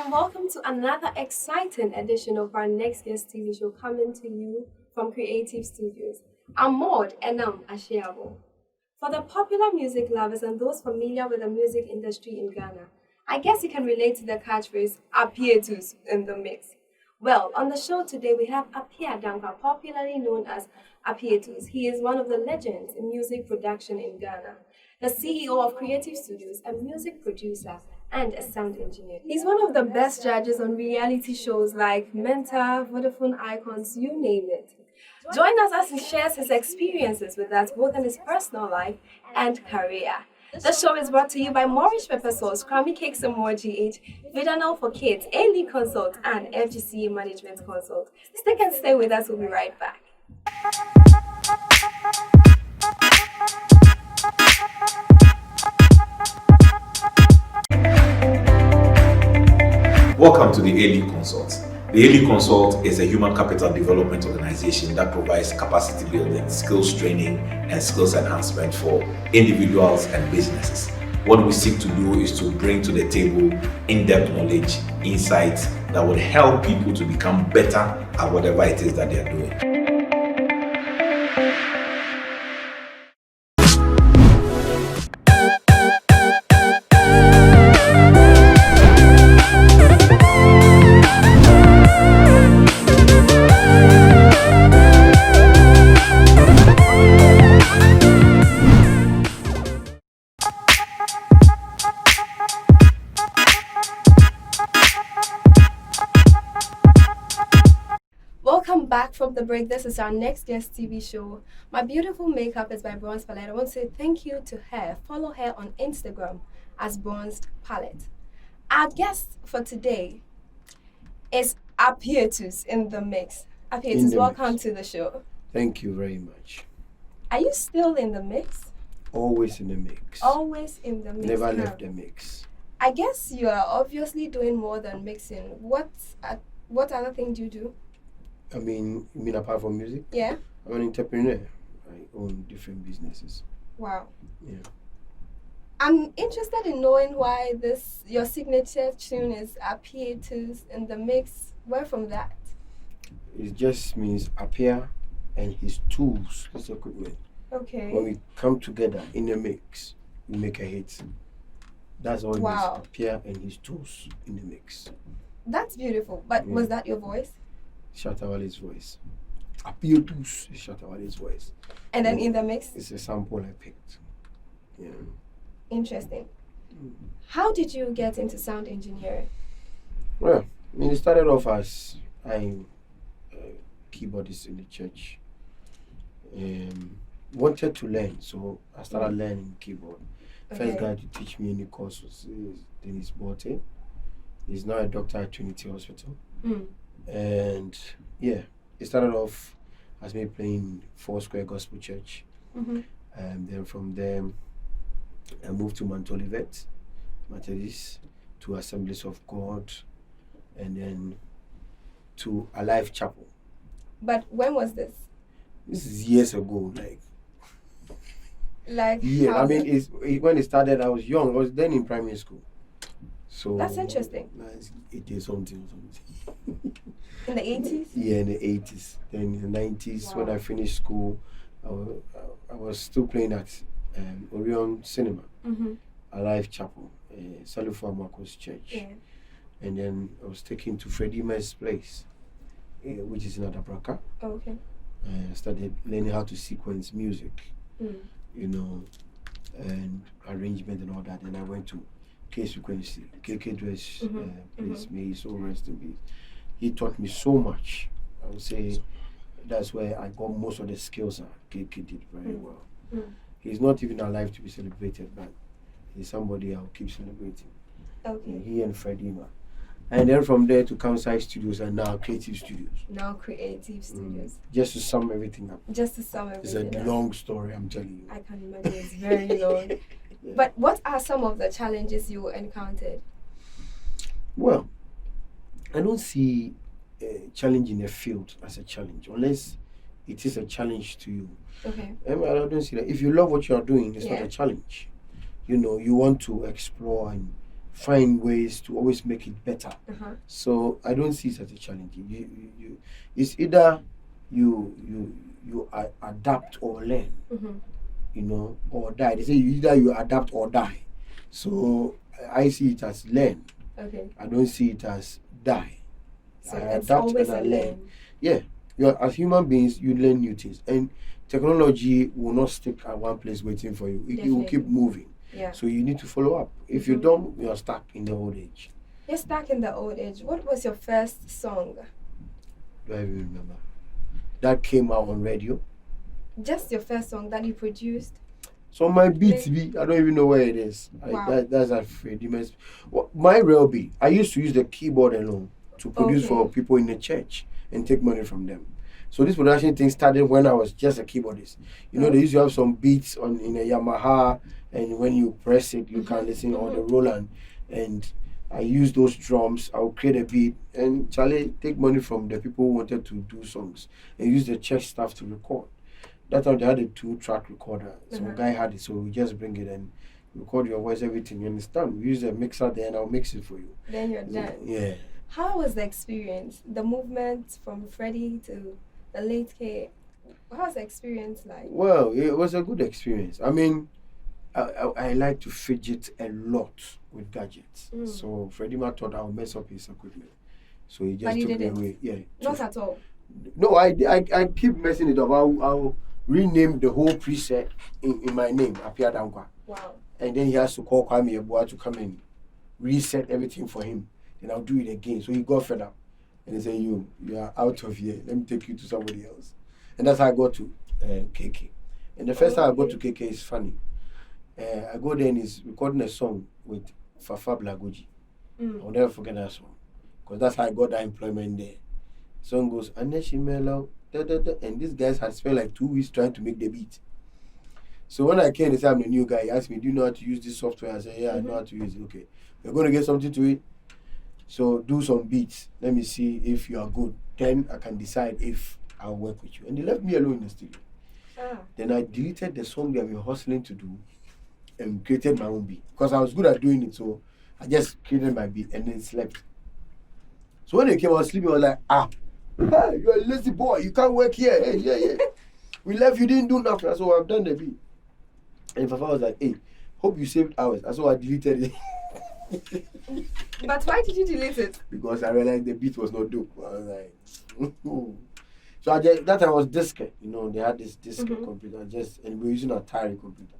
and welcome to another exciting edition of our Next Guest TV show coming to you from Creative Studios. I'm Maud and I'm Ashiabo. For the popular music lovers and those familiar with the music industry in Ghana, I guess you can relate to the catchphrase Appietus in the mix. Well, on the show today we have Appiah Dankwa, popularly known as Appietus. He is one of the legends in music production in Ghana, the CEO of Creative Studios, a music producer, and a sound engineer. He's one of the best judges on reality shows like Mentor, Vodafone Icons, you name it. Join us as he shares his experiences with us both in his personal life and career. The show is brought to you by Moorish Pepper Sauce, Crummy Cakes and More GH, Vidanol for Kids, A-League Consult, and FGCA Management Consult. Stick and stay with us, we'll be right back. Welcome to the A-League Consult. The A-League Consult is a human capital development organization that provides capacity building, skills training, and skills enhancement for individuals and businesses. What we seek to do is to bring to the table in-depth knowledge, insights that will help people to become better at whatever it is that they are doing. Welcome back from the break. This is our Next Guest TV show. My beautiful makeup is by Bronze Palette. I want to say thank you to her. Follow her on Instagram as Bronze Palette. Our guest for today is Appietus in the mix. Appietus, welcome to the show. Thank you very much. Are you still in the mix? Always in the mix. Always in the mix. Never left the mix. I guess you are obviously doing more than mixing. What other thing do you do? You mean apart from music? Yeah. I'm an entrepreneur. I own different businesses. Wow. Yeah. I'm interested in knowing why your signature tune is Appietus in the mix. Where from that? It just means Appiah and his tools, his equipment. Okay. When we come together in the mix, we make a hit. That's all it means. Appiah and his tools in the mix. That's beautiful. But was that your voice? Shatawale's voice. Appietus is Shatawale's voice. And then in the mix? It's a sample I picked. Yeah. Interesting. How did you get into sound engineering? Well, it started off as I'm a keyboardist in the church. Wanted to learn, so I started learning keyboard. First guy to teach me any course was Dennis Bote. He's now a doctor at Trinity Hospital. And yeah, it started off as me playing Foursquare Gospel Church. And then from there, I moved to Mount Olivet, Methodist, to Assemblies of God, and then to Alive Chapel. But when was this? This is years ago, Yeah, when it started, I was young. I was then in primary school. So that's interesting. It is something. In the 80s? Yeah, in the 80s. Then in the 90s, when I finished school, I was still playing at Orion Cinema, Alive Chapel, Salifua Marcos Church. Yeah. And then I was taken to Freddie Mer's place, which is in Adabraka. Oh, okay. I started learning how to sequence music, and arrangement and all that. And I went to K-Frequency, KK Dress, place, may he so rest in peace. He taught me so much. I would say that's where I got most of the skills KK did very well. He's not even alive to be celebrated, but he's somebody I'll keep celebrating. Okay. He and Freddie Ma. And then from there to Kansai Studios and now Creative Studios. Just to sum everything up. It's a long story, I'm telling you. I can imagine it's very long. Yeah. But what are some of the challenges you encountered? Well, I don't see a challenge in a field as a challenge, unless it is a challenge to you. Okay. I don't see that. If you love what you are doing, it's not a challenge. You want to explore and find ways to always make it better. Uh-huh. So I don't see it as a challenge. It's either you adapt or learn, or die. They say either you adapt or die. So I see it as learn. Okay. I don't see it as die. So I it's adapt always and I a learn. learn. Yeah. As human beings, you learn new things. And technology will not stick at one place waiting for you. It will keep moving. Yeah. So you need to follow up. If you don't, you are stuck in the old age. You're stuck in the old age. What was your first song? Do I even remember? That came out on radio. Just your first song that you produced? So my beat, I don't even know where it is. Wow. That's a Freddie. My real beat, I used to use the keyboard alone to produce for people in the church and take money from them. So this production thing started when I was just a keyboardist. They used to have some beats in a Yamaha, and when you press it, you can listen on the Roland. And I used those drums. I would create a beat and Charlie take money from the people who wanted to do songs and use the church staff to record. That time they had a 2-track recorder. So a guy had it, so we just bring it and record your voice, everything. You understand? We use a mixer there and I'll mix it for you. Then you're done. Yeah. How was the experience? The movement from Freddie to the late K. What was the experience like? Well, it was a good experience. I mean, I like to fidget a lot with gadgets. So Freddie Ma thought I would mess up his equipment. So he just took me away. Yeah. Not at all. No, I keep messing it up. I'll rename the whole preset in my name, Appiah Dankwa. Wow. And then he has to call Kwame Eboa to come and reset everything for him. Then I'll do it again. So he got fed up. And he said, you are out of here. Let me take you to somebody else. And that's how I got to KK. And the first time I got to KK is funny. I go there and he's recording a song with Fafa Blagoji. I'll never forget that song. Because that's how I got that employment there. Song goes, Aneshimelo, and these guys had spent like 2 weeks trying to make the beat. So when I came, they said I'm the new guy. He asked me, do you know how to use this software? I said, yeah, I know how to use it. Okay. We're going to get something to it. So do some beats. Let me see if you are good. Then I can decide if I'll work with you. And they left me alone in the studio. Then I deleted the song that we were hustling to do and created my own beat. Because I was good at doing it. So I just created my beat and then slept. So when they came, I was sleeping. I was like, hey, you're a lazy boy. You can't work here. Hey, yeah. We left, you didn't do nothing. So I've done the beat. And Fafa was like, hey, hope you saved hours. So I deleted it. But why did you delete it? Because I realized the beat was not dope. I was like, so that time I was diskette. They had this diskette computer. And we were using a Atari computer.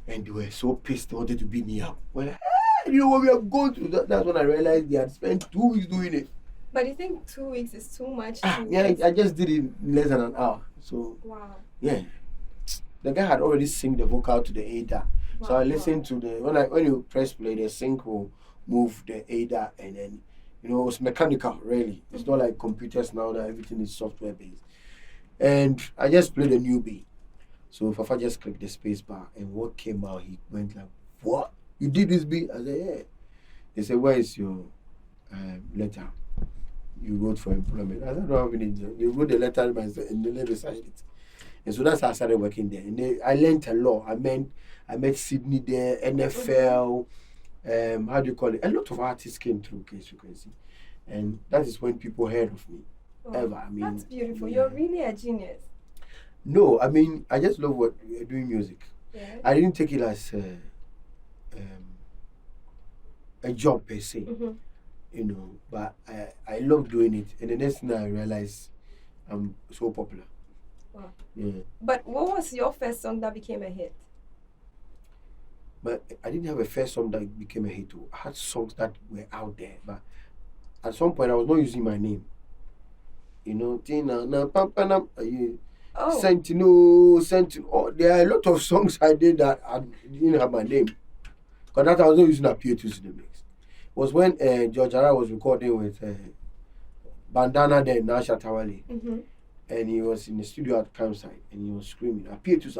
And they were so pissed. They wanted to beat me up. Well, hey, you know what we have gone through? That's when I realized they had spent 2 weeks doing it. But you think 2 weeks is too much? Yeah, I just did it in less than an hour. So, wow. Yeah. The guy had already synced the vocal to the ADA. Wow, so I listened to when you press play, the sync will move the ADA and then, it was mechanical, really. It's not like computers now that everything is software based. And I just played a new beat. So Fafa just clicked the space bar and what came out, he went like, what? You did this beat? I said, yeah. They said, where is your letter? You wrote for employment. I said, I don't have any job. They wrote the letter myself and they left beside it. And so that's how I started working there. And I learned a lot. I met Sydney there, NFL, how do you call it? A lot of artists came through, case you can see. And that is when people heard of me. Ever. I mean, that's beautiful. Yeah. You're really a genius. No, I mean, I just love doing music. Yeah. I didn't take it as a job per se. But I love doing it. And the next thing I realized, I'm so popular. Wow. Yeah. But what was your first song that became a hit? But I didn't have a first song that became a hit. I had songs that were out there, but at some point I was not using my name. Tina na pampanam. Sentinel. There are a lot of songs I did that I didn't have my name. Because that I was not using Appietus in the mix. It was when George Ara was recording with Bandana there, Nasha Tawali. And he was in the studio at campsite and he was screaming, Appietus.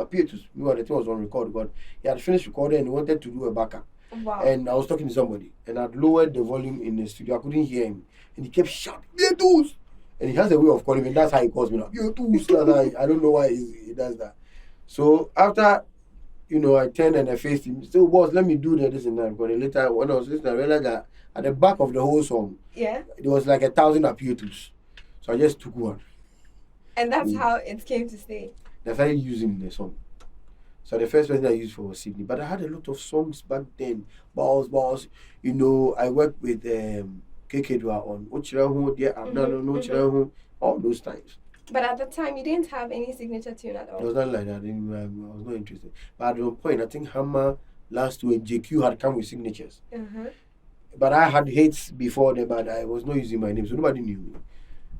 Meanwhile, the thing was on record, but he had finished recording and he wanted to do a backup. Wow. And I was talking to somebody and I'd lowered the volume in the studio. I couldn't hear him. And he kept shouting, Appietus! And he has a way of calling me. That's how he calls me now. Appietus! I don't know why he does that. So after I turned and I faced him. So, boss, let me do this and that. But later, when I was listening, I realized that at the back of the whole song, Yeah. it was like 1,000 Appietus. So I just took one. And that's how it came to stay. I started using the song. So the first person I used for was Sydney. But I had a lot of songs back then. Balls. I worked with KK Dwa on Ochirahu, Dear Abnano, No Chirahu, all those times. But at the time, you didn't have any signature tune at all. It was not like that. I was not interested. But at one point, I think Hammer, last week, JQ had come with signatures. But I had hits before them, but I was not using my name, so nobody knew me.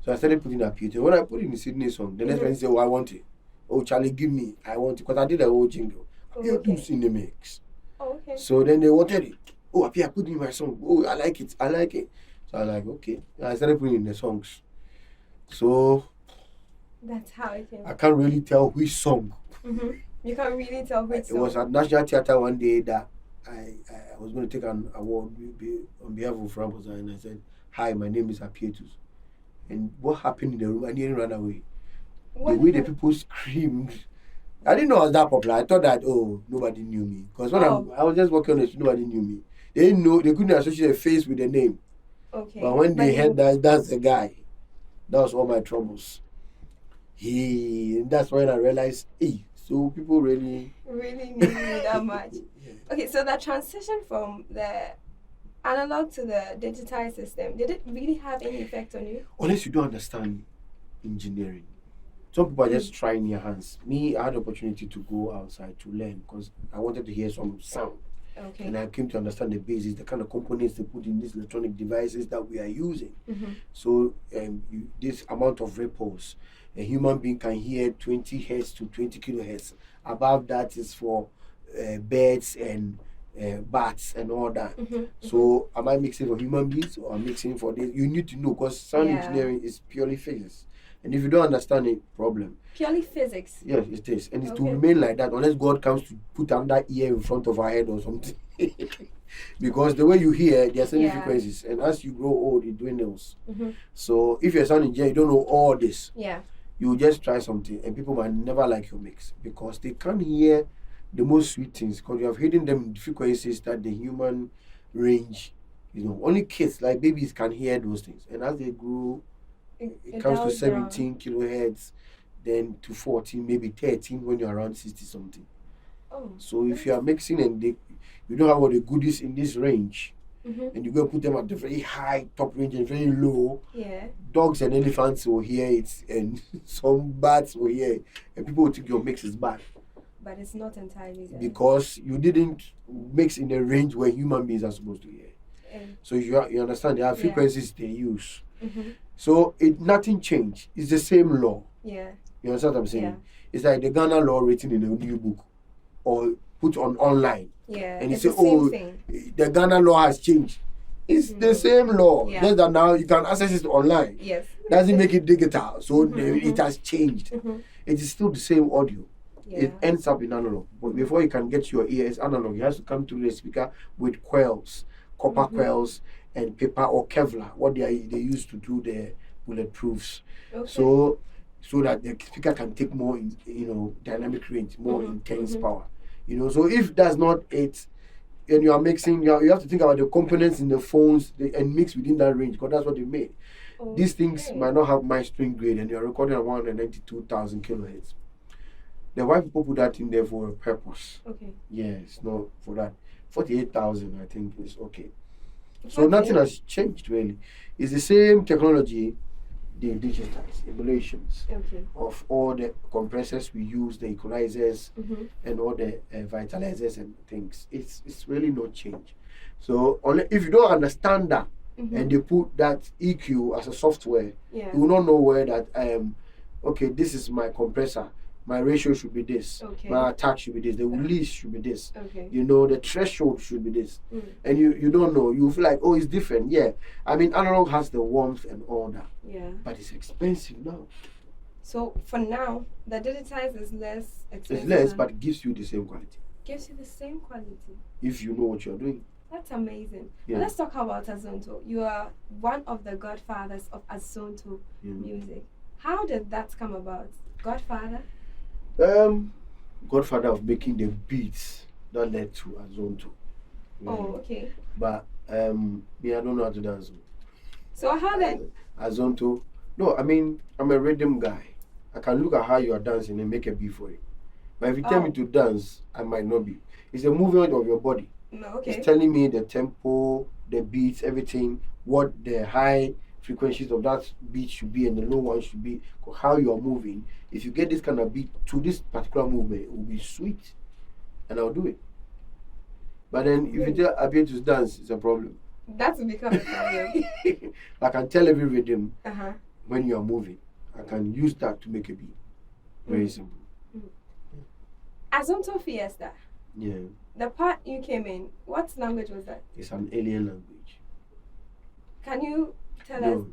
So I started putting Appietus. When I put in the Sydney song, the next person said, "Oh, I want it. Oh, Charlie, give me. I want it." Because I did a whole jingle. Appietus in the mix. Okay. So then they wanted it. Oh, Appiah, put in my song. Oh, I like it. So I was like, okay. I started putting in the songs. So that's how it came. I can't really tell which song. You can't really tell which song. It was at National Theatre one day that I was going to take an award on behalf of Frambosa, and I said, "Hi, my name is Appietus." And what happened in the room? I didn't run away. The way the people screamed, I didn't know I was that popular. I thought that nobody knew me, because when I was just working on it, nobody knew me. They didn't know, they couldn't associate a face with the name. Okay. But when they heard that's the guy, that was all my troubles. That's when I realized, so people really knew you that much. Yeah. Okay, so that transition from the analog to the digitized system, did it really have any effect on you? Unless you don't understand engineering. Some people are just trying their hands. Me, I had the opportunity to go outside to learn because I wanted to hear some sound. Okay. And I came to understand the basics, the kind of components they put in these electronic devices that we are using. So this amount of ripples, a human being can hear 20 hertz to 20 kilohertz. Above that is for birds and bats and all that. So am I mixing for human beings or am I mixing for this? You need to know, because sound engineering is purely physics. And if you don't understand it, problem. Purely physics? Yes, it is. And it's to remain like that unless God comes to put another ear in front of our head or something. Because the way you hear, there are certain frequencies. And as you grow old, it dwindles. So if you're a sound engineer, you don't know all this. Yeah. You just try something and people might never like your mix because they can't hear the most sweet things, because you have hidden them in frequencies that the human range, only kids, like babies, can hear those things. And as they grow, it comes to 17 kilohertz, then to 14, maybe 13 when you're around 60 something. So if you are mixing and you don't have all the goodies in this range, and you go put them at the very high top range and very low, dogs and elephants will hear it, and some bats will hear it, and people will think your mix is bad. But it's not entirely there. Because you didn't mix in a range where human beings are supposed to hear. So you understand, there are frequencies they use. So nothing changed. It's the same law. Yeah. You understand what I'm saying? It's like the Ghana law written in a new book or put on online. Yeah. And you say, the Ghana law has changed. It's the same law. Just that now you can access it online. Yes. Doesn't make it digital. So it has changed. It is still the same audio. It ends up in analog. But before you can get your ears analog, you have to come through the speaker with coils, copper coils, and paper or Kevlar, what they use to do the bulletproofs. So that the speaker can take more, dynamic range, more intense power. So if that's not it, and you are mixing, you have to think about the components in the phones and mix within that range, because that's what they made. These things might not have my string grade, and you are recording at 192,000 kilohertz. Then why people put that in there for a purpose? Yes, no, for that 48,000, I think is okay. So nothing has changed really. It's the same technology, the digitized emulations of all the compressors we use, the equalizers, and all the vitalizers and things. It's really no change. So if you don't understand that, and they put that EQ as a software, you will not know where that this is my compressor. My ratio should be this. My attack should be this. The release should be this. The threshold should be this. And you don't know. You feel like, it's different. Yeah. I mean, analog has the warmth and all that. Yeah. But it's expensive now. So for now, the digitized is less expensive. It's less, but it gives you the same quality. Gives you the same quality. If you know what you're doing. That's amazing. Yeah. Let's talk about Azonto. You are one of the godfathers of Azonto music. How did that come about? Godfather? godfather of making the beats that led to Azonto. Oh, okay. But me, I don't know how to dance. So how then? Azonto. No, I mean, I'm a rhythm guy. I can look at how you are dancing and make a beat for it. But if you tell me to dance, I might not be. It's a movement of your body. Okay. It's telling me the tempo, the beats, everything, what the high frequencies of that beat should be and the low one should be, how you are moving. If you get this kind of beat to this particular movement, it will be sweet. And I'll do it. But then if you tell Appietus dance, it's a problem. That will become a problem. I can tell every rhythm when you are moving. I can use that to make a beat. Very simple. Azonto Fiesta. Yeah. The part you came in, what language was that? It's an alien language. Can you tell us?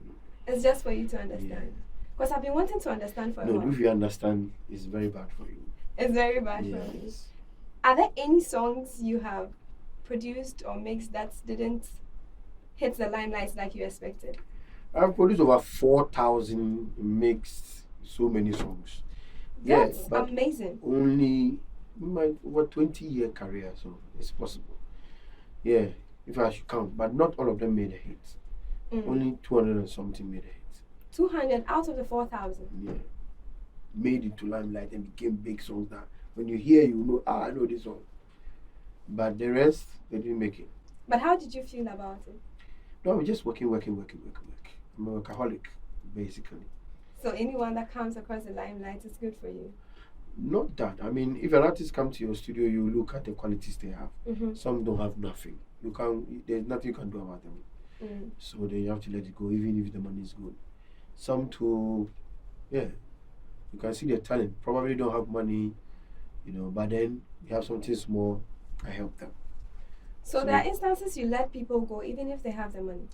It's just for you to understand. Because I've been wanting to understand for a while. No, if you understand, it's very bad for you. It's very bad for you. Are there any songs you have produced or mixed that didn't hit the limelight like you expected? I've produced over 4,000 mixed, so many songs. That's amazing. Only my over 20-year career, so it's possible. Yeah, if I should count, but not all of them made a hit. Only 200 and something made a hit. 200 out of the 4,000? Yeah. Made it to limelight and became big songs that when you hear, you know, I know this song. But the rest, they didn't make it. But how did you feel about it? No, I was just working. I'm a workaholic, basically. So anyone that comes across the limelight is good for you? Not that. I mean, if an artist comes to your studio, you look at the qualities they have. Some don't have nothing. There's nothing you can do about them. So then you have to let it go, even if the money is good. Some too, you can see their talent. Probably don't have money, but then you have something small, I help them. So there are instances you let people go even if they have the money?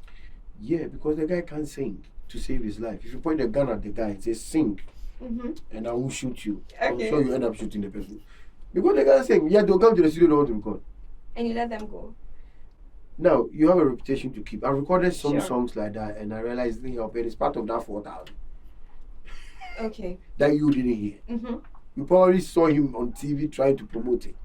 Yeah, because the guy can't sing to save his life. If you point a gun at the guy and say, sing, and I will shoot you, I'm sure you end up shooting the person. Because the guy saying, they'll come to the studio, they want to record. And you let them go? Now, you have a reputation to keep. I recorded some songs like that, and I realized it didn't help, and it's part of that 4,000. Okay. That you didn't hear. You probably saw him on TV trying to promote it.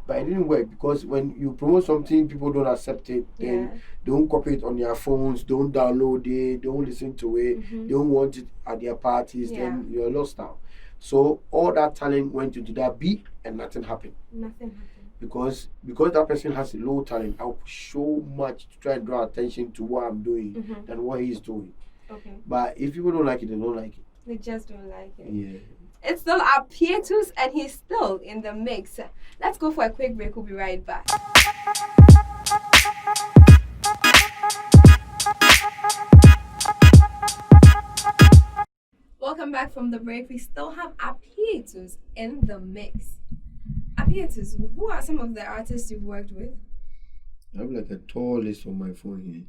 But it didn't work because when you promote something, people don't accept it. Then they don't copy it on their phones, don't download it, don't listen to it, they don't want it at their parties, then you're lost now. So all that talent went into that beat and nothing happened. Nothing happened. Because that person has a low talent, I'll show much to try and draw attention to what I'm doing than what he's doing. Okay. But if people don't like it, they don't like it. They just don't like it. Yeah. It's still Appietus and he's still in the mix. Let's go for a quick break. We'll be right back. Welcome back from the break. We still have Appietus in the mix. Appietus, who are some of the artists you've worked with? I have like a tall list on my phone here.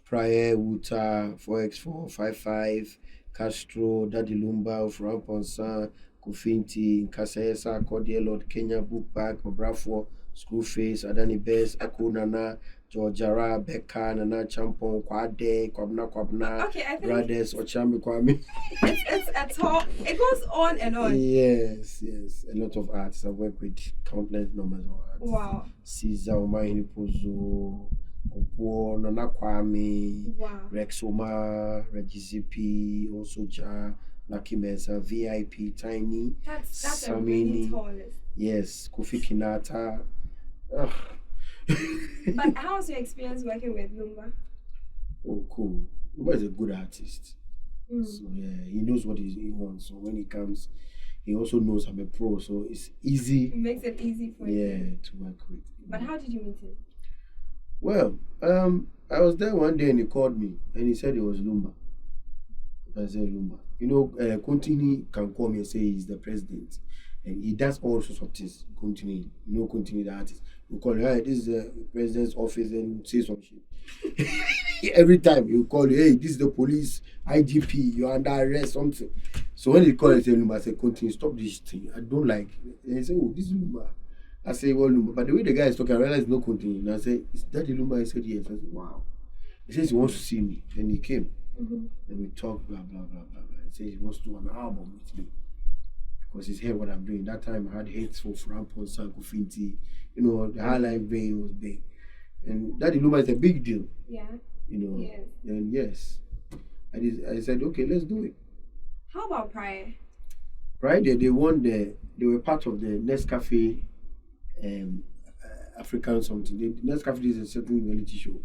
Prior, Wuta, 4x4, 55, Castro, Daddy Lumba, Frank Ponsan, Kufinti, Nkasayesa, Cordial Lord, Kenya, Bookback, Obrafo, Screwface, Adani Best, Aku Nana, Georgiara, Becca, Nana Champon, Kwade, Kwabna, Brothers, Ochami Kwame. It's a talk. It goes on and on. Yes. A lot of artists. I've worked with countless numbers of artists. Wow. Caesar, Omahini Pozo, Opo, Nana Kwame, Rex Oma, Regizipi, Osoja, Lucky Mesa, VIP, Tiny, that's Samini, a really tall list. Yes, Kofi Kinata. But how's your experience working with Lumba? Oh, cool. Lumba is a good artist. So he knows what he wants. So when he comes, he also knows I'm a pro. So it's easy. It makes it easy for you. Yeah, to work with. But how did you meet him? Well, I was there one day and he called me and he said it was Lumba. I said Lumba. Contini can call me and say he's the president. And he does all sorts of things. Contini the artist. You call him, hey, this is the president's office, and say some shit. Every time you call you, hey, this is the police, IGP, you're under arrest, something. So when he called, I said, Lumba, I said, Contini, stop this thing. I don't like it. And he said, oh, this is Lumba. I said, well, Lumba. But the way the guy is talking, I realized no Contini. And I said, is that the Lumba? He said, yes. I said, wow. He says he wants to see me. And he came. And we talked, blah, blah, blah, blah, blah. He says he wants to do an album with me. because he's heard what I'm doing. That time I had hits for Frampon, Sanko Finti, the high life vein was big. And Daddy Luma is a big deal. Yeah. Yes. And yes. I said, okay, let's do it. How about Prior? Prior, they were part of the Nescafe African something. The Nescafe is a certain reality show.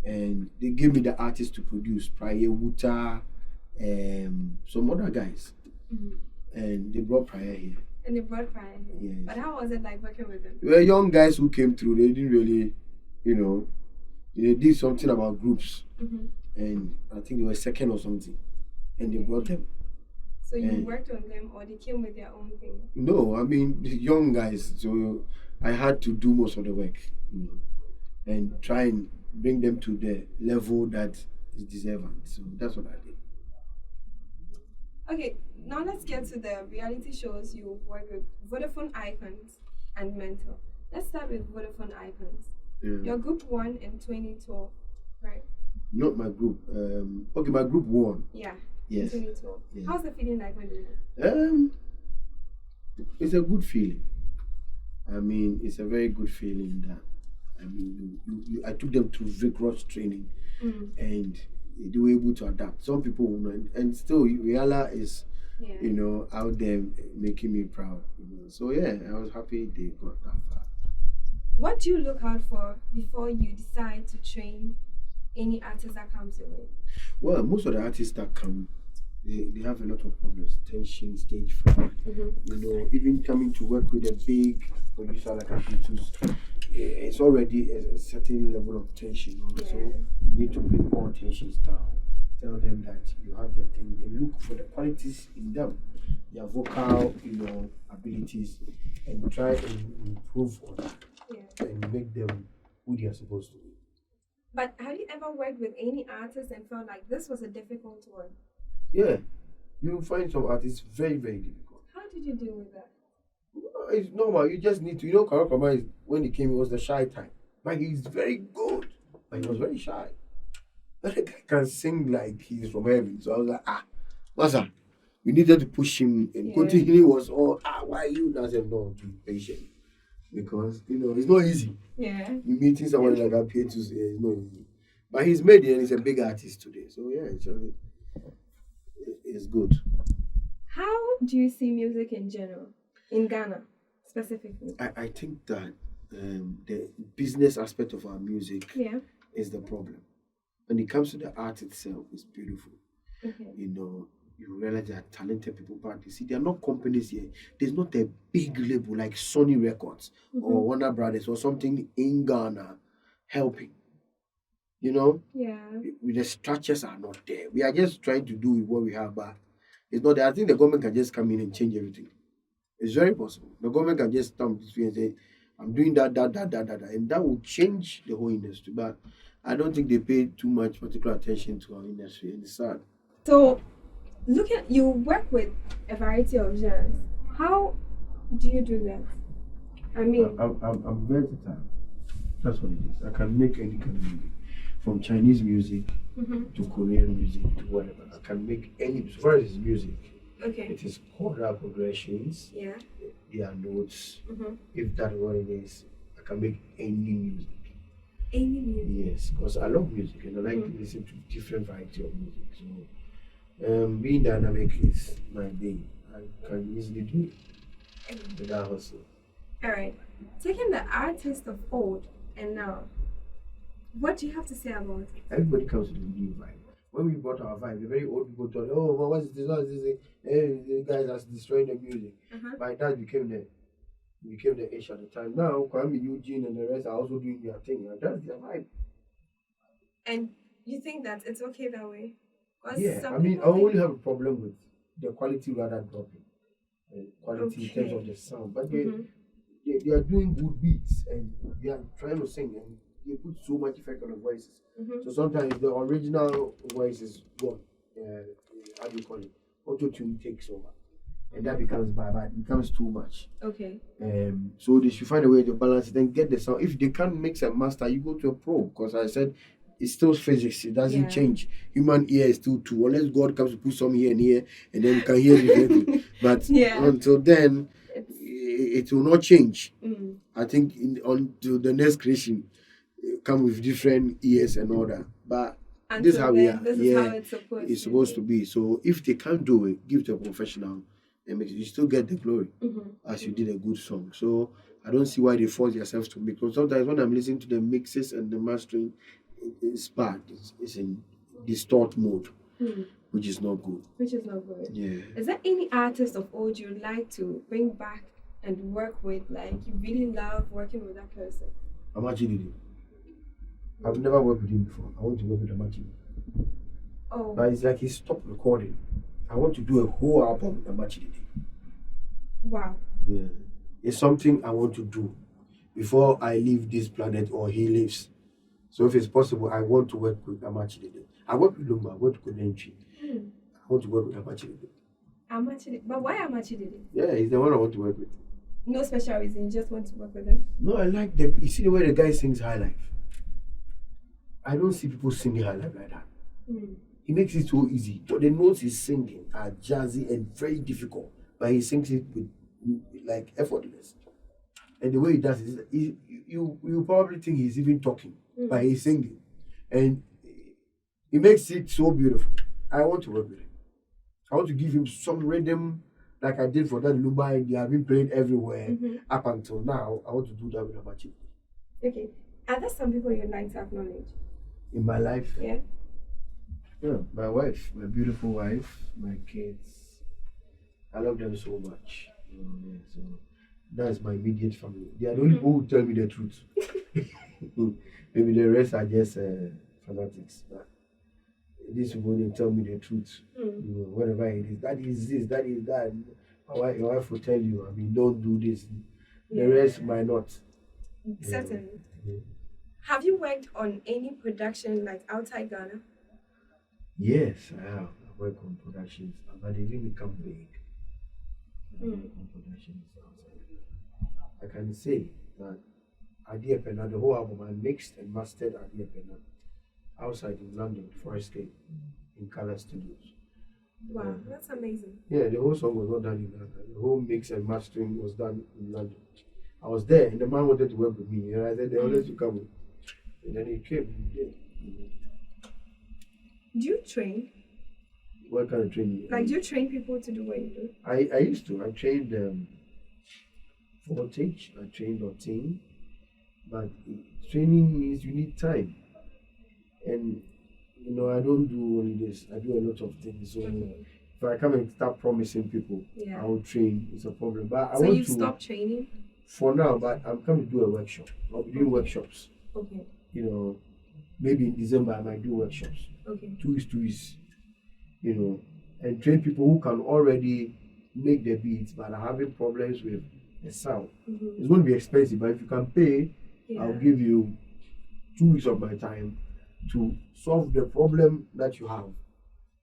And they gave me the artists to produce. Prior, Wuta, some other guys. And they brought Prior here. And they brought Prior here. Yes. But how was it like working with them? They were young guys who came through. They didn't really, they did something about groups. And I think they were second or something. And they brought them. So you worked on them, or they came with their own thing? No, I mean, young guys. So I had to do most of the work, and try and bring them to the level that is deserving. So that's what I did. Okay, now let's get to the reality shows you work with: Vodafone Icons and Mentor. Let's start with Vodafone Icons. Your group won in 2012, right? Not my group. Okay, my group won. Yeah. Yes. 2012. Yeah. How's the feeling like when doing it? It's a good feeling. I mean, it's a very good feeling that, I took them through vigorous training, and they were able to adapt. Some people will not, and still, Riala is, out there making me proud. So yeah, I was happy they got that far. What do you look out for before you decide to train any artist that comes your way? Well, most of the artists that come, they have a lot of problems. Tension, stage fright. Even coming to work with a big producer like Appietus, it's already a certain level of tension. So you need to bring all tensions down. Tell them that you have the thing. They look for the qualities in them, their vocal, abilities, and try and improve on that, and make them who they are supposed to be. But have you ever worked with any artist and felt like this was a difficult one? Yeah, you find some artists very, very difficult. How did you deal with that? It's normal. You just need to, Karakama, when he came, it was the shy time. But he's very good. But he was very shy. That guy can sing like he's from heaven. So I was like, what's up? We needed to push him, and continually was all, why you? I said, no, be patient. Because, it's not easy. Yeah. You meeting someone like Appietus, it's not easy. But he's made it, and he's a big artist today. So yeah, it's good. How do you see music in general, in Ghana specifically? I think that the business aspect of our music is the problem. When it comes to the art itself, it's beautiful. Okay. You realize there are talented people, but you see, there are not companies here. There's not a big label like Sony Records or Warner Brothers or something in Ghana helping. Yeah. The structures are not there. We are just trying to do with what we have, but it's not there. I think the government can just come in and change everything. It's very possible. The government can just stamp this way and say, I'm doing that, and that will change the whole industry. But I don't think they pay too much particular attention to our industry, and it's sad. So, you work with a variety of genres. How do you do that? I mean, I'm versatile. That's what it is. I can make any kind of music, from Chinese music to Korean music to whatever. I can make any. As far as it's music, it is chordal progressions. Yeah. There are notes. If that's what it is, I can make any music. Any music? Yes, because I love music and I like to listen to different variety of music. So, being dynamic is my thing. I can easily do it without hustle. All right. Taking the artist of old and now, what do you have to say about it? Everybody comes to the new vibe. When we brought our vibe, the very old people thought, oh, well, what's this? What's this? Hey, the guys are destroying the music. My dad became the issue at the time. Now, Kwame, Eugene, and the rest are also doing their thing. And that's their vibe. And you think that it's okay that way? Yeah, I only have a problem with the quality rather dropping. Quality in terms of the sound. But they are doing good beats and they are trying to sing and they put so much effect on the voices. So sometimes the original voice is gone. How do you call it? Auto-tune takes over. And that becomes bad. It becomes too much. Okay. So they should find a way to balance it and get the sound. If they can't mix and master, you go to a pro. Because I said, it's still physics. It doesn't change. Human ear is still two. Unless God comes to put some here and here, and then you can hear differently. But until then, it will not change. I think until the next creation, come with different ears and all that. But this is how we are. This is how it's supposed to be. So if they can't do it, give it to a professional and make it. You still get the glory as you did a good song. So I don't see why they force themselves to make. Because sometimes when I'm listening to the mixes and the mastering, it's bad. It's in distort mode, which is not good. Yeah. Is there any artist of old you'd like to bring back and work with? Like you really love working with that person? Amachididi. I've never worked with him before. I want to work with Amachi. Oh. But it's like he stopped recording. I want to do a whole album with Amachididi. Wow. Yeah. It's something I want to do before I leave this planet or he leaves. So if it's possible, I want to work with Amachididi. I work with Lumba, I work with Nenchi. I want to work with Amachididi. But why Amachididi? Yeah, he's the one I want to work with. No special reason, you just want to work with him? No, I like you see the way the guy sings High Life. I don't see people singing High Life like that. He makes it so easy. But the notes he's singing are jazzy and very difficult. But he sings it with like effortless. And the way he does it, you probably think he's even talking, but he's singing. And he makes it so beautiful. I want to work with him. I want to give him some rhythm like I did for that Lubai. They have been played everywhere up until now. I want to do that with Amachi. Okay. Are there some people you'd like to acknowledge? In my life? Yeah. Yeah, my wife, my beautiful wife, my kids. I love them so much. So that's my immediate family. They are the only people who tell me the truth. Maybe the rest are just fanatics. But these people, they tell me the truth. Whatever it is, that is this, that is that. Your wife will tell you, don't do this. The rest might not. Certainly. Have you worked on any production like outside Ghana? Yes, I have. I worked on productions, but they didn't become big. On productions outside. I can say that Appiah Dankwa, the whole album, I mixed and mastered Appiah Dankwa outside in London, Forest Gate, in Color Studios. Wow, that's amazing. Yeah, the whole song was not done in London. The whole mix and mastering was done in London. I was there, and the man wanted to work with me, and I said, "They always to come." And then he came. Do you train? What kind of training? Like, do you train people to do what you do? I used to. I trained voltage. I trained on team. But training means you need time. And, I don't do only this. I do a lot of things. So if I come and start promising people, I will train. It's a problem. But I want you stopped training? For now, but I'm coming to do a workshop. I'll be doing workshops. Okay. Maybe in December I might do workshops. Okay. 2 weeks. And train people who can already make the beats but are having problems with the sound. It's going to be expensive, but if you can pay, I'll give you 2 weeks of my time to solve the problem that you have.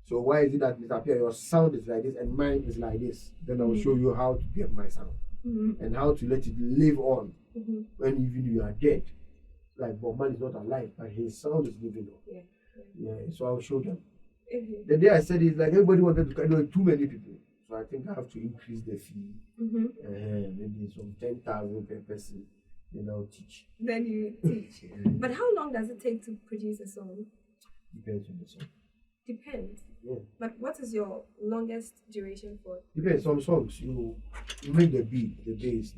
So why is it that Mr. Appiah, your sound is like this and mine is like this? Then I will show you how to get my sound and how to let it live on when even you are dead. Like Bob Marley is not alive, but his sound is living on. So I'll show them. The day I said it, like everybody wanted to do too many people. So I think I have to increase the fee. Maybe some 10,000 per person. Then I'll teach. Then you teach. But how long does it take to produce a song? Depends on the song. Depends. Yeah. But what is your longest duration for? Depends. Some songs you make the beat, the bass,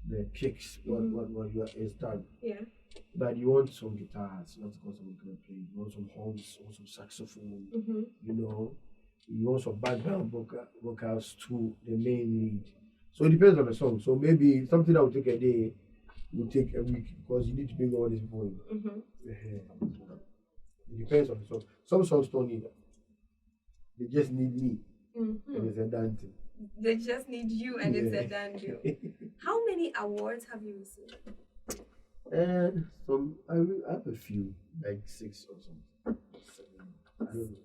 the kicks, what is done. Yeah. But you want some guitars, not because I'm going to play. You want some horns, you want some saxophone. You want some background vocals to the main lead. So it depends on the song. So maybe something that will take a day will take a week because you need to bring all these people in. It depends on the song. Some songs don't need that. They just need me. And it's a done thing. They just need you and it's a done deal. How many awards have you received? I have a few, like 6 or something. 7, I don't know.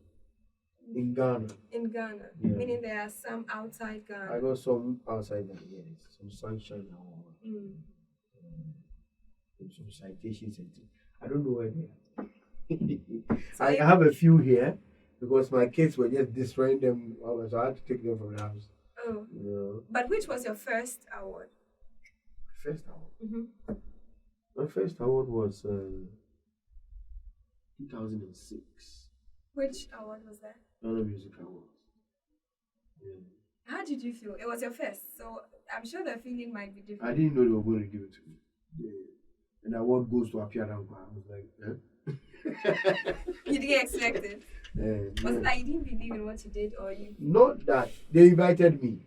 In Ghana. In Ghana, meaning there are some outside Ghana. I got some outside Ghana, yes. Some Sunshine Award. Some citations and things. I don't know where they are. I have a few here because my kids were just destroying them, so I had to take them from the house. Oh. Yeah. But which was your first award? First award? Mm-hmm. My first award was 2006. Which award was that? Ghana Music Awards. Yeah. How did you feel? It was your first, so I'm sure the feeling might be different. I didn't know they were going to give it to me. Yeah. And the award goes to Appiah Dankwa. I was like, You didn't expect it? Was it that you didn't believe in what you did, or you? Not that. They invited me.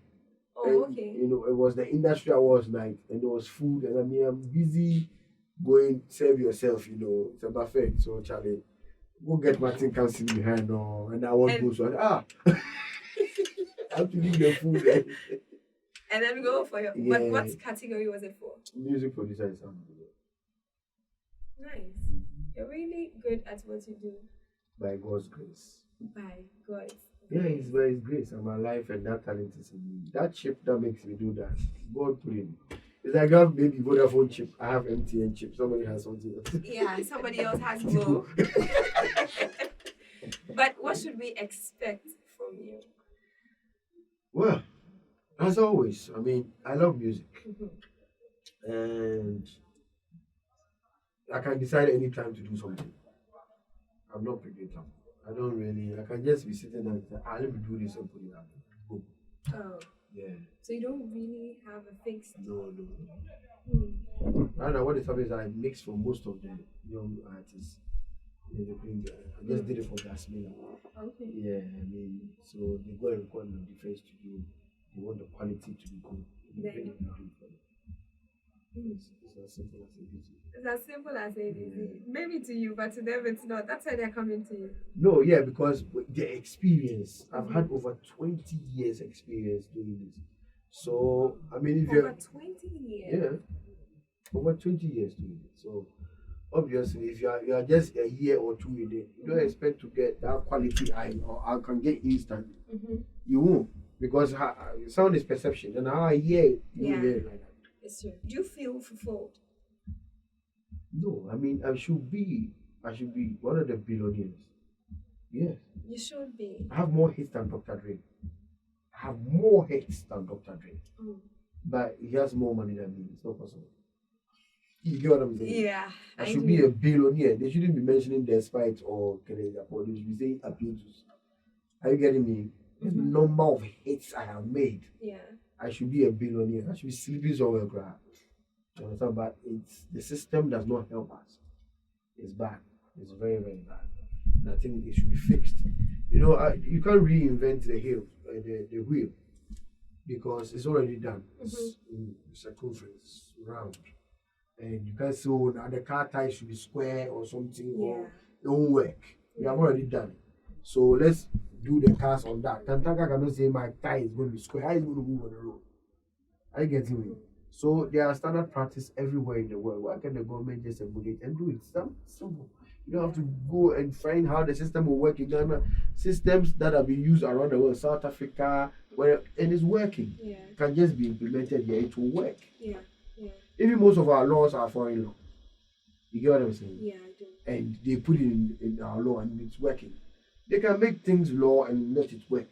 Oh, and, okay. You know, it was the industry awards night, and there was food, and I mean, I'm busy going, serve yourself, you know, it's a buffet. So, Charlie, go get Martin Council in hand, and the award goes on. I have to leave the food. And then go for your. Yeah. But what category was it for? Music producer and sound. Nice. You're really good at what you do. By God's grace. By God's. Yeah, it's by His grace. I'm alive, and that talent is in me. That chip that makes me do that, God put in. It's like I have maybe Vodafone chip. I have MTN chip. Somebody has something else. Yeah, somebody else has Glow. But what should we expect from you? Well, as always, I mean, I love music. Mm-hmm. And I can decide any time to do something. I'm not predictable. I can just be sitting and say, let me do this and put it up. Boom. Oh. Yeah. So you don't really have a fixed. No. Hmm. I don't know what is happening is I mix for most of the young artists. I just did it for Gasmina. Okay. Yeah, I mean, so they go and record in a different studio. They want the quality to be good. Then. It's as simple as it is. It's as simple as it is. Maybe to you, but to them it's not. That's why they're coming to you. No, yeah, because the experience. I've had over 20 years experience doing this. So, I mean, if you're... Over 20 years? Yeah. Over 20 years doing it. So, obviously, if you are just a year or two in it, you don't expect to get that quality or I can get instant. Mm-hmm. You won't. Because sound is perception. And how I hear it, you hear it like that. It's true. Do you feel fulfilled? No, I mean, I should be one of the billionaires. Yes. You should be. I have more hits than Dr. Dre. I have more hits than Dr. Dre. Mm. But he has more money than me. It's not possible. You get what I'm saying? Yeah. I should be a billionaire. They shouldn't be mentioning Despite or Canada. They should be saying Appietus. Are you getting me? The number of hits I have made. Yeah. I should be a billionaire. I should be sleeping somewhere. You understand? But it's the system does not help us. It's bad. It's very, very bad. And I think it should be fixed. You know, you can't reinvent the wheel, because it's already done. It's in circumference, round. And you can't say, oh, now the car tire should be square or something, or it won't work. We have already done it. So let's do the cars on that. Tantaka cannot say my tire is going to be square. How is it going to move on the road? Are you getting me? So there are standard practice everywhere in the world. Why can't the government just emulate and do it? It's simple. You don't have to go and find how the system will work in Ghana. Systems that have been used around the world, South Africa, and it's working. Yeah. It can just be implemented here. It will work. Yeah. Even most of our laws are foreign law. You get what I'm saying? Yeah, I do. And they put it in our law and it's working. They can make things law and let it work.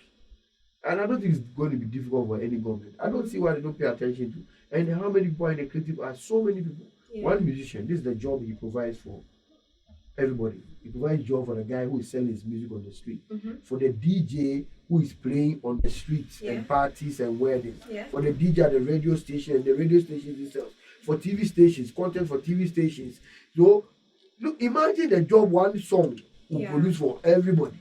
And I don't think it's going to be difficult for any government. I don't see why they don't pay attention to. And how many people in the creative are so many people. Yeah. One musician, this is the job he provides for everybody. He provides job for the guy who is selling his music on the street. For the DJ who is playing on the streets and parties and weddings. For the DJ at the radio station and the radio stations itself. For TV stations, content for TV stations. So, look, imagine the job one song will produce for everybody.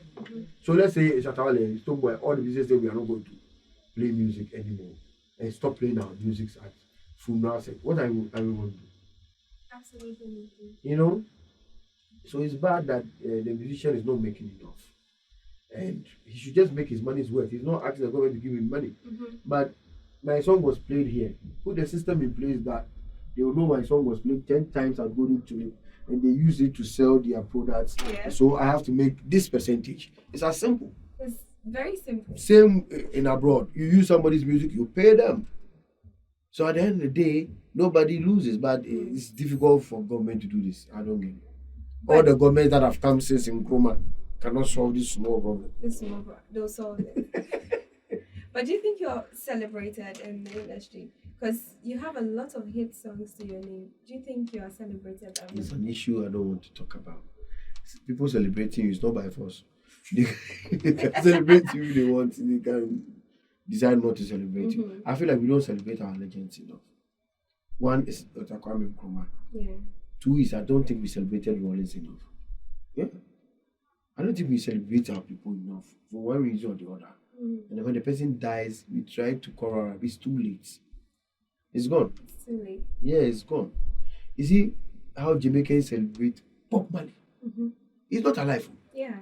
So let's say Shatawale, Stoneboy, all the businesses say we are not going to play music anymore and stop playing our music at funerals. What I will want to do? Absolutely. You know? So it's bad that the musician is not making enough. And he should just make his money's worth. He's not asking the government to give him money. But my song was played here. Put the system in place that they will know my song was played 10 times according to it. And they use it to sell their products. So I have to make this percentage. It's as simple. It's very simple. Same in abroad. You use somebody's music, you pay them. So at the end of the day, nobody loses. But it's difficult for government to do this. I don't get it. All the governments that have come since in Nkrumah cannot solve this small problem. They'll solve it. But do you think you're celebrated in the industry? Because you have a lot of hit songs to your name. Do you think you are celebrated? It's an issue I don't want to talk about. People celebrating you is not by force. They can celebrate you if they want. They can decide not to celebrate you. I feel like we don't celebrate our legends enough. One is Dr. Kwame Nkrumah. Yeah. Two is I don't think we celebrated Rollins enough. Yeah. I don't think we celebrate our people enough for one reason or the other. And then when the person dies, we try to cover up. It's too late. It's gone. It's too late. Yeah, it's gone. You see how Jamaicans celebrate Bob Marley? He's not alive. Yeah.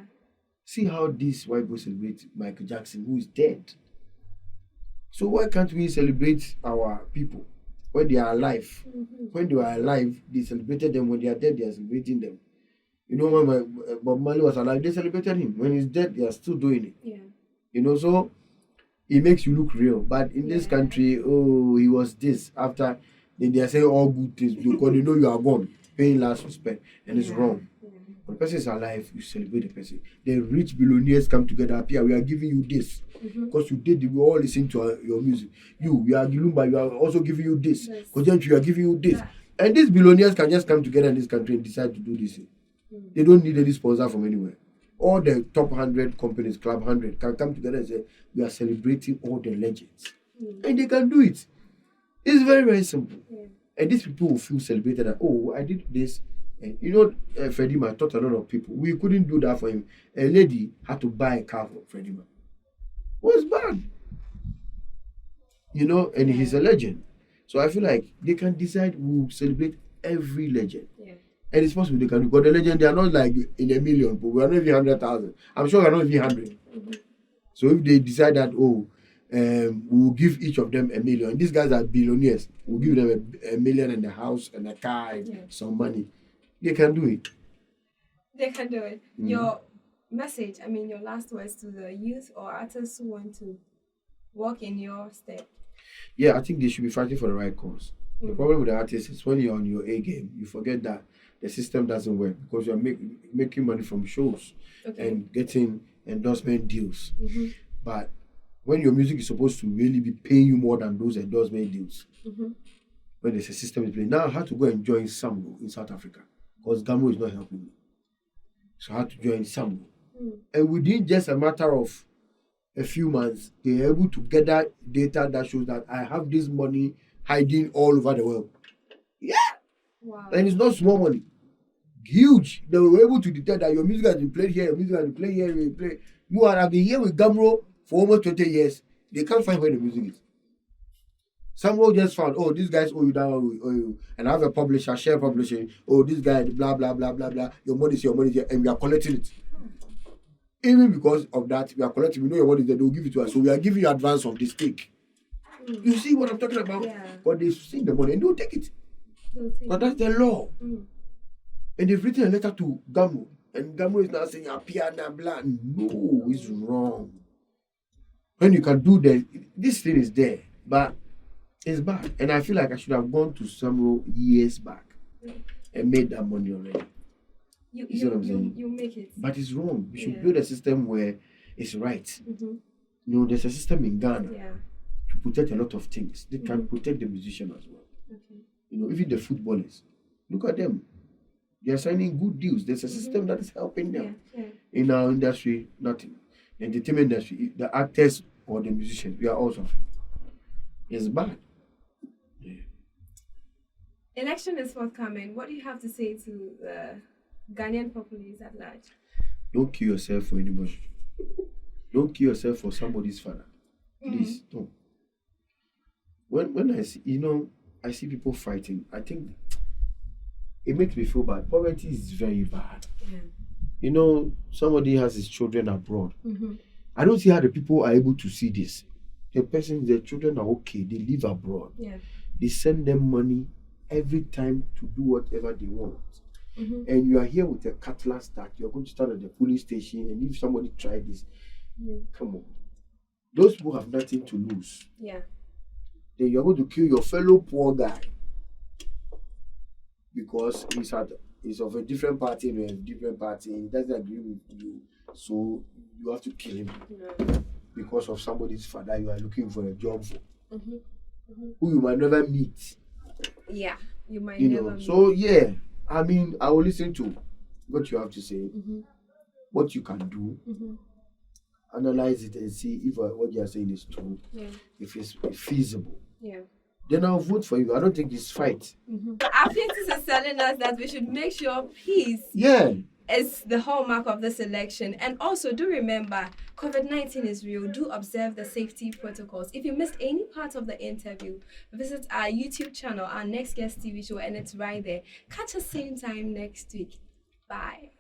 See how these white boys celebrate Michael Jackson, who is dead. So why can't we celebrate our people when they are alive? When they were alive, they celebrated them. When they are dead, they are celebrating them. You know, when Bob Marley was alive, they celebrated him. When he's dead, they are still doing it. Yeah. You know, so it makes you look real. But in this country, oh, he was this. After, then they are saying all good things because they know you are gone, paying last respect, and it's wrong. When the person is alive, you celebrate the person. The rich billionaires come together, Appiah, we are giving you this. Because you did, we all listen to your music. We are Gilumba, we are also giving you this. Because then we are giving you this. And these billionaires can just come together in this country and decide to do this. They don't need any sponsor from anywhere. All the top 100 companies, Club 100, can come together and say, we are celebrating all the legends. And they can do it. It's very, very simple. And these people will feel celebrated that, oh, I did this. And you know, Freddie Man taught a lot of people. We couldn't do that for him. A lady had to buy a car for Freddie Man. It was bad. You know, and he's a legend. So I feel like they can decide we'll celebrate every legend. And it's possible they can do. Because the legend, they are not like in a million, but we are not even 100,000. I'm sure we are not even 100. So if they decide that, we'll give each of them $1 million. These guys are billionaires. We'll give them $1 million and a house and a car and some money. They can do it. They can do it. Your message, your last words to the youth or artists who want to walk in your step. Yeah, I think they should be fighting for the right cause. The problem with the artists is when you're on your A game, you forget that the system doesn't work because you're making money from shows and getting endorsement deals. But when your music is supposed to really be paying you more than those endorsement deals, when there's a system in place. Now I had to go and join Samro in South Africa because Gamro is not helping me. So I had to join Samro. And within just a matter of a few months, they were able to gather data that shows that I have this money hiding all over the world. Yeah. Wow. And it's not small money. Huge. They were able to detect that your music has been played here, your music has been played here, you play. More, I've been here with Gamro for almost 20 years. They can't find where the music is. Someone just found, oh, these guys owe you that one, owe you. And I have a publisher, share publishing. Oh, this guy, blah, blah, blah, blah, blah. Your money is here, and we are collecting it. Even because of that, we are collecting, we know your money is there, they'll give it to us. So we are giving you advance of this cake. You see what I'm talking about? Yeah. But they see the money and they'll take it. But that's the law. And they've written a letter to Gamro. And Gamro is now saying, Appiah Dankwa. No, it's wrong. When you can do that, this thing is there. But it's bad. And I feel like I should have gone to Samro years back and made that money already. You see what I'm saying? You make it. But it's wrong. We should build a system where it's right. You know, there's a system in Ghana to protect a lot of things. They can protect the musician as well. You know, even the footballers. Look at them. They are signing good deals. There's a system that is helping them. In our industry, nothing. The entertainment industry, the actors or the musicians, we are all suffering. It's bad. Election is forthcoming. What do you have to say to the Ghanaian populace at large? Don't kill yourself for anybody. Don't kill yourself for somebody's father. Please, don't. When I see, I see people fighting, I think it makes me feel bad. Poverty is very bad. Somebody has his children abroad. I don't see how the people are able to see this. Their children are okay. They live abroad. They send them money every time to do whatever they want. And you are here with a cutlass that you're going to start at the police station, and if somebody tried this, come on. Those people have nothing to lose. Then you're going to kill your fellow poor guy because he's at is of a different party and a different party, and he doesn't agree with you, so you have to kill him because of somebody's father you are looking for a job for, who you might never meet. Yeah, you might you never know. meet. So yeah, I mean, I will listen to what you have to say, what you can do, analyze it and see if what you are saying is true, if it's feasible. Yeah. Then I'll vote for you. I don't think it's fight. Appietus is telling us that we should make sure peace is the hallmark of this election. And also, do remember, COVID-19 is real. Do observe the safety protocols. If you missed any part of the interview, visit our YouTube channel, our Next Guest TV show, and it's right there. Catch us same time next week. Bye.